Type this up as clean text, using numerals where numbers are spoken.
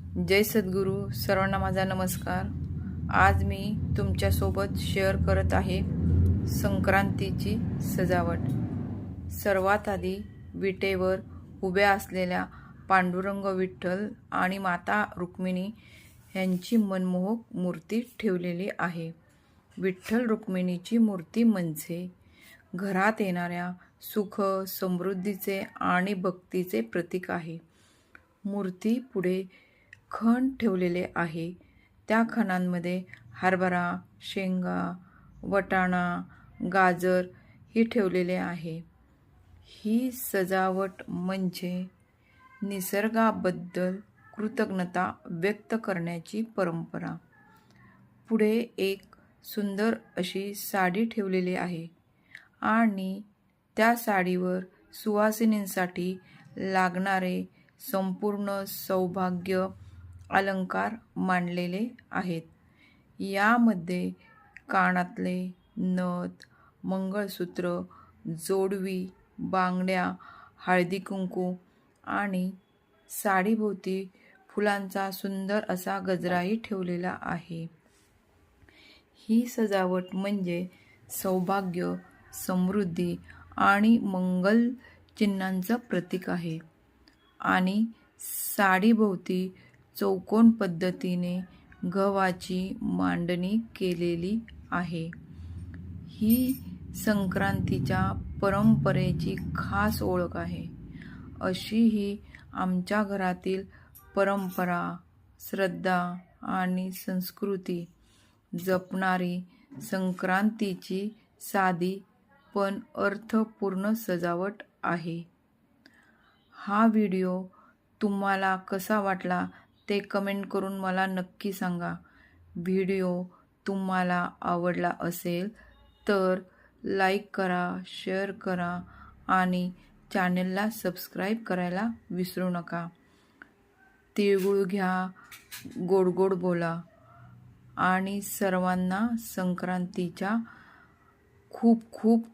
जय सद्गुरू. सर्वांना माझा नमस्कार. आज मी तुमच्यासोबत शेअर करत आहे संक्रांतीची सजावट. सर्वात आधी विटेवर उभ्या असलेल्या पांडुरंग विठ्ठल आणि माता रुक्मिणी यांची मनमोहक मूर्ती ठेवलेली आहे. विठ्ठल रुक्मिणीची मूर्ती म्हणजे घरात येणाऱ्या सुख, समृद्धीचे आणि भक्तीचे प्रतीक आहे. मूर्ती पुढे खण ठेवलेले आहे. त्या खणांमध्ये हरभरा, शेंगा, वटाणा, गाजर ही ठेवलेले आहे. ही सजावट म्हणजे निसर्गाबद्दल कृतज्ञता व्यक्त करण्याची परंपरा. पुढे एक सुंदर अशी साडी ठेवलेली आहे आणि त्या साडीवर सुवासिनींसाठी लागणारे संपूर्ण सौभाग्य अलंकार मांडलेले आहेत. यामध्ये कानातले, नथ, मंगळसूत्र, जोडवी, बांगड्या, हळदी कुंकू आणि साडीभोवती फुलांचा सुंदर असा गजराही ठेवलेला आहे. ही सजावट म्हणजे सौभाग्य, समृद्धी आणि मंगल चिन्हांचं प्रतीक आहे. आणि साडीभोवती चौकोन पद्धतीने गव्हाची मांडणी केलेली आहे. ही संक्रांतीच्या परंपरेची खास ओळख आहे. अशी ही आमच्या घरातील परंपरा, श्रद्धा आणि संस्कृती जपणारी संक्रांतीची साधी पण अर्थपूर्ण सजावट आहे. हा व्हिडिओ तुम्हाला कसा वाटला ते कमेंट करून मला नक्की सांगा. व्हिडिओ तुम्हाला आवडला असेल तर लाईक करा, शेअर करा आणि चॅनलला सबस्क्राईब करायला विसरू नका. तिळगुळ घ्या, गोड गोड बोला आणि सर्वांना संक्रांतीच्या खूप खूप